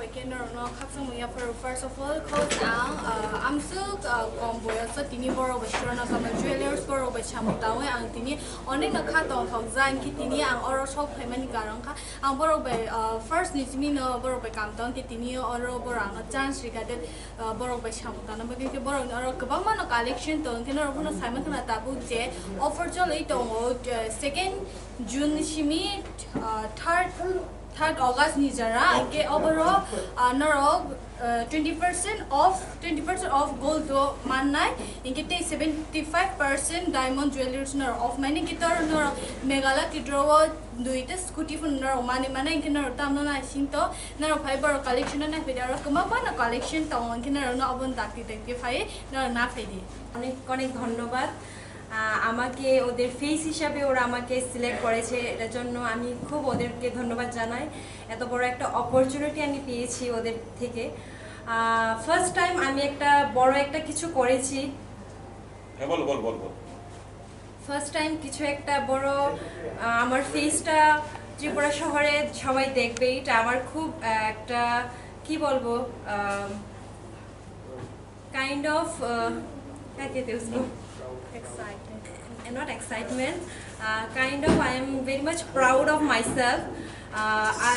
weekend no khapsang mo for first of all cause I'm so combo so tini boro restaurant ka jewelers boro ba chamuta we ang tini onek na kha tong thong jan ki tini ang oro shop payment garang kha ang boro ba first ni simi no boro ba kam tong ki tini oro boro ang chance regarded boro ba chamuta na bagi ki boro oro kabang man collection tong kin oro no simon na tabu je offer chole tong second June simi third August nijara ke overall naro 20% off gold do mannai inke 75% diamond jewelries naro off mane ki tor naro megala ki draw duita scooty phone naro mane inke naro tamno na sinto naro fiber collection na video kama bana collection to inke naro no abon takti দেখতে পাই naro na ফেদি অনেক অনেক ধন্যবাদ আমাকে ওদের face হিসাবে ওরা আমাকে select করেছে এর জন্য আমি খুব ওদেরকে ধন্যবাদ জানাই এত বড় একটা অপরচুনিটি আমি পেয়েছি ওদের থেকে ফার্স্ট টাইম আমি একটা বড় একটা কিছু করেছি হ্যাঁ বল ফার্স্ট টাইম কিছু একটা বড় আমার ফেসটা ত্রিপুরা শহরে সবাই দেখবে এটা আমার খুব একটা কি বলবো কাইন্ড অফ কাকে দেবো excited not excitement kind of I am very much proud of myself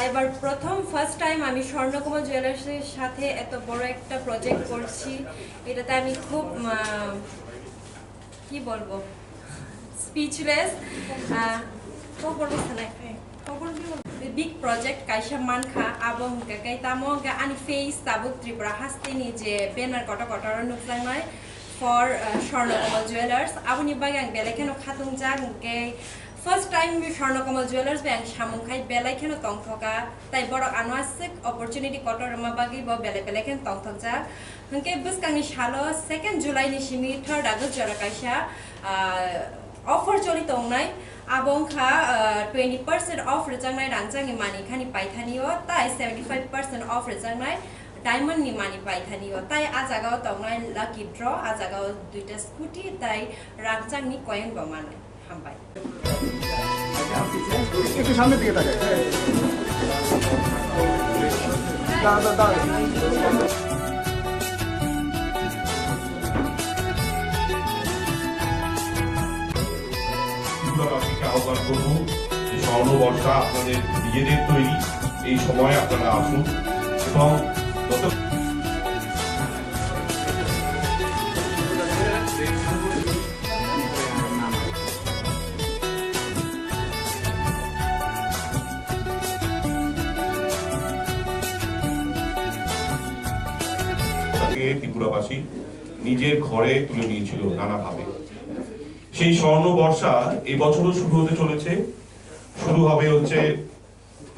এবার প্রথম ফার্স্ট টাইম আমি স্বর্ণকমল জুয়েলার্সের সাথে এত বড় একটা প্রজেক্ট করছি এটাতে আমি খুব কি বলবো speechless big project kaisa mankha abong ga kai tamo ga ani face tabuk tripura hasteni je banner kota kota nuksangnai for Swarnakomal Jewelers aboni bagang belaikeno khatung jang ke first time Swarnakomal Jewelers bang samungkhai belaikeno tongthoka tai borok ano asik opportunity kotor ma bagi bo belaikeno tongthokja hangke buskangni salo 2nd July ni simi 3rd August jara kaisa offer choli tongnai abongkha 20% off rejangnai rangjangi mani khani paithanio tai 75% off rejangnai diamond ni mani paithanio tai ajagao tongnai lucky draw ajagao duita scooty tai rangjang ni coin ba mane hambai একটু সামনে দিকে তাকাই দাঁড়া আহ্বান করবো যে স্বর্ণবর্ষা আপনাদের নিজেদের তৈরি এই সময় আপনারা আসুন এবং ত্রিপুরাবাসী নিজের ঘরে তুলে নিয়েছিল নানাভাবে সেই স্বর্ণ বর্ষা এবছরও শুরু হতে চলেছে শুরু হবে হচ্ছে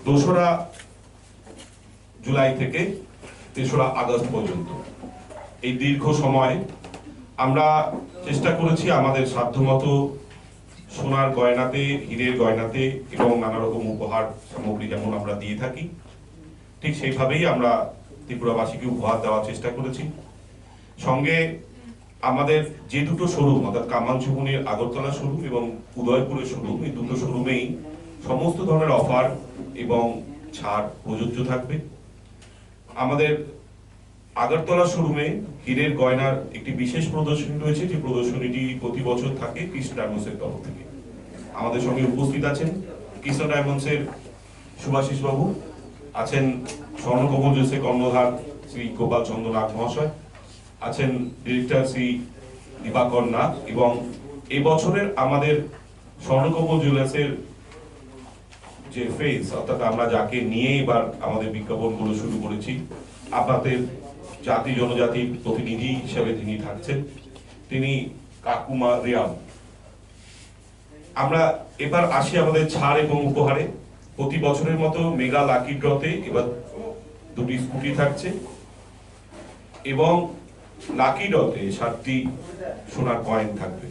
2রা জুলাই থেকে 3রা আগস্ট পর্যন্ত এই দীর্ঘ সময় আমরা চেষ্টা করেছি আমাদের সাধ্যমতো সোনার গয়নাতে হীরের গয়নাতে এবং নানা রকম উপহার সামগ্রী যেমন আমরা দিয়ে থাকি ঠিক সেইভাবেই আমরা ত্রিপুরাবাসীকে উপহার দেওয়ার চেষ্টা করেছি সঙ্গে আমাদের যে দুটো শোরুম অর্থাৎ কামানচুবনির আগরতলা শোরুম এবং উদয়পুরের শোরুম এই দুটো শোরুমেই সমস্ত ধরনের অফার এবং ছাড় প্রযোজ্য থাকবে আমাদের আগরতলা শোরুমে হীরের গয়নার একটি বিশেষ প্রদর্শনী রয়েছে যে প্রদর্শনীটি প্রতি বছর থাকে কৃষ্ণ ডায়মন্ডসের তরফ থেকে আমাদের সঙ্গে উপস্থিত আছেন কৃষ্ণ ডায়মন্ডসের সুভাষিস বাবু আছেন স্বর্ণকমল জুয়েলার্সের কর্ণধার শ্রী গোপাল চন্দ্র নাগ মহাশয় আছেন ডিরেক্টর শ্রী দীপাকর নাথ এবং এই বছরের আমাদের স্বর্ণকমল জুয়েলার্সের যে ফেস অর্থাৎ আমরা যাকে নিয়ে এবার আমাদের বিজ্ঞাপনগুলো শুরু করেছি আপনাদের জাতি জনজাতি প্রতিনিধি হিসেবে তিনি থাকছেন তিনি কাকুমা রিয়াম আমরা এবার আসি আমাদের ছাড় এবং উপহারে প্রতি বছরের মতো মেগা লাকি ড্রতে এবার 2টি স্কুটি থাকছে এবং লাকি ড্রতে 7টি সোনার কয়েন থাকবে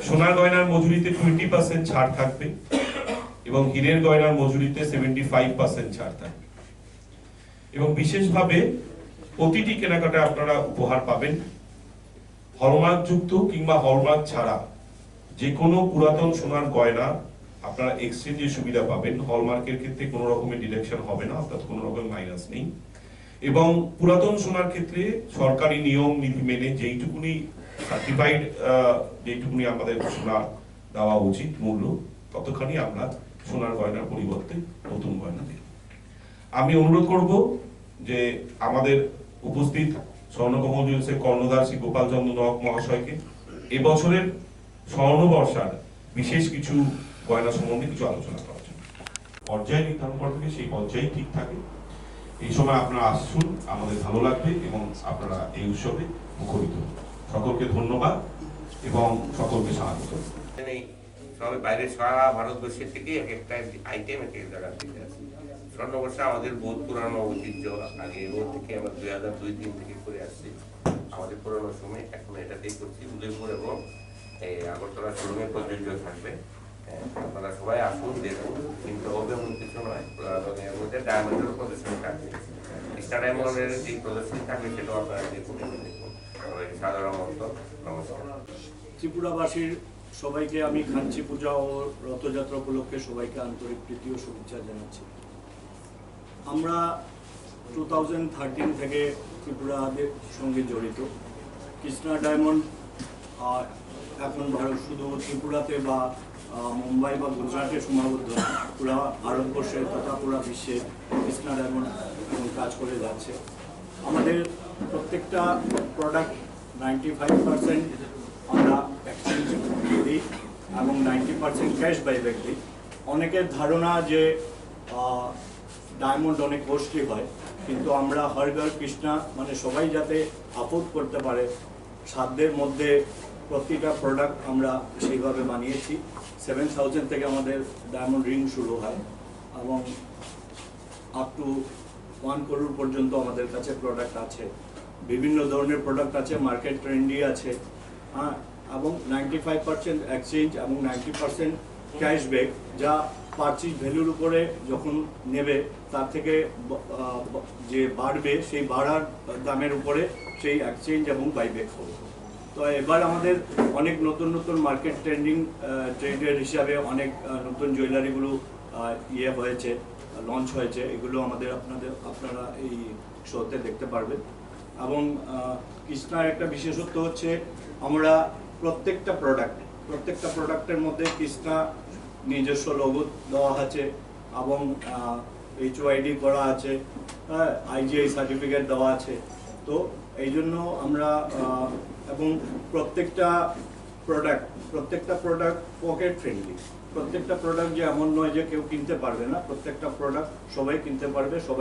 সোনার গয়নার মজুরিতে 20% ছাড় থাকবে এবং হীরের গয়নার মজুরিতে 75% ছাড় থাকবে এবং বিশেষভাবে প্রতিটি কেনাকাটায় আপনারা উপহার পাবেন হলমার্ক যুক্ত কিংবা হলমার্ক ছাড়া যে কোনো পুরাতন সোনার গয়না আপনারা এক্সচেঞ্জের সুবিধা পাবেন। হলমার্কের ক্ষেত্রে কোনো রকমের ডিডাকশন হবে না, অর্থাৎ কোনো রকম মাইনাস নেই। এবং পুরাতন সোনার ক্ষেত্রে সরকারি নিয়ম নীতি মেনে যেইটুকুনি সার্টিফাইড যেইটুকুনি আমাদের সোনা দেওয়া উচিত মূল্য, ততখানি আমরা সোনার গয়নার পরিবর্তে নতুন গয়না দিই। আমি অনুরোধ করব যে আমাদের উপস্থিত স্বর্ণকমল জুয়েলার্সের কর্ণধার শ্রী গোপাল চন্দ্র নক মহাশয়কে এবছরের স্বর্ণবর্ষার বিশেষ কিছু গয়না সম্বন্ধে কিছু আলোচনা করার জন্য। পর্যায় নির্ধারণ করা থাকে, সেই পর্যায়ে ঠিক থাকে। এই সময় আপনারা আসুন, আমাদের ভালো লাগবে এবং আপনারা এই উৎসবে মুখরিত হন। সকলকে ধন্যবাদ এবং সকলকে স্বাগত। সবাই বাইরে সারা ভারতবর্ষের থেকে এক একটা আইটেম এক এক জায়গা থেকে আসে। স্বর্ণবর্ষা আমাদের বহুত পুরানো ঐতিহ্য, আগে ওর থেকে আমরা 2002-3 থেকে করে আসছি। আমাদের পুরানো সময় এখন এটাতেই করছি। উদয়পুর এবং আগরতলা শোরুমে প্রযোজ্য থাকবে। আপনারা সবাই আসুন, দেখুন, কিন্তু অভিমুখ কিছু নয়, এর মধ্যে ডায়মন্ডের প্রদর্শনী থাকবে। কৃষ্ণা ডায়মন্ডের যে প্রদর্শনী থাকবে সেটাও আপনারা দেখুন। সবাইকে সাধারণত নমস্কার। ত্রিপুরাবাসীর সবাইকে আমি খাঞ্চি পূজা ও রথযাত্রা উপলক্ষে সবাইকে আন্তরিক প্রীতি ও শুভেচ্ছা জানাচ্ছি। আমরা 2013 থেকে ত্রিপুরাদের সঙ্গে জড়িত। কৃষ্ণা ডায়মন্ড এখন ভারত শুধু ত্রিপুরাতে বা মুম্বাই বা গুজরাটে সীমাবদ্ধ না, পুরা ভারতবর্ষে তথা পুরা বিশ্বে কৃষ্ণা ডায়মন্ড এখন কাজ করে যাচ্ছে। আমাদের প্রত্যেকটা প্রোডাক্ট 95% আমরা এক্সচেঞ্জ দিই এবং 90% ক্যাশ বাইব্যাক দিই। অনেকের ধারণা যে ডায়মন্ড অনেক কস্টলি হয়, কিন্তু আমরা হর ঘর কৃষ্ণা মানে সবাই যাতে অ্যাফোর্ড করতে পারে সাধ্যের মধ্যে প্রতিটা প্রোডাক্ট আমরা সেইভাবে বানিয়েছি। 7,000 থেকে আমাদের ডায়মন্ড রিং শুরু হয় এবং আপ টু 1 crore পর্যন্ত আমাদের কাছে প্রোডাক্ট আছে। বিভিন্ন ধরনের প্রোডাক্ট আছে, মার্কেট ট্রেন্ডি আছে, হ্যাঁ, এবং 95% এক্সচেঞ্জ এবং 90% ক্যাশব্যাক, যা পারচেজ ভ্যালুর উপরে যখন নেবে তার থেকে যে বাড়বে সেই বাড়ার দামের উপরে সেই এক্সচেঞ্জ এবং বাইব্যাক হবে। তো এবার আমাদের অনেক নতুন নতুন মার্কেট ট্রেন্ডের হিসাবে অনেক নতুন জুয়েলারিগুলো হয়েছে, লঞ্চ হয়েছে। এগুলো আপনারা এই শোতে দেখতে পারবেন। এবং কৃষ্ণার একটা বিশেষত্ব হচ্ছে আমরা প্রত্যেকটা প্রোডাক্টের মধ্যে কৃষ্ণা নিজস্ব লোগো দেওয়া আছে এবং HOID করা আছে, IGI সার্টিফিকেট দেওয়া আছে। তো এই জন্য আমরা এবং প্রত্যেকটা প্রোডাক্ট পকেট ফ্রেন্ডলি। প্রত্যেকটা প্রোডাক্ট যে এমন নয় যে কেউ কিনতে পারবে না, প্রত্যেকটা প্রোডাক্ট সবাই কিনতে পারবে, সবাই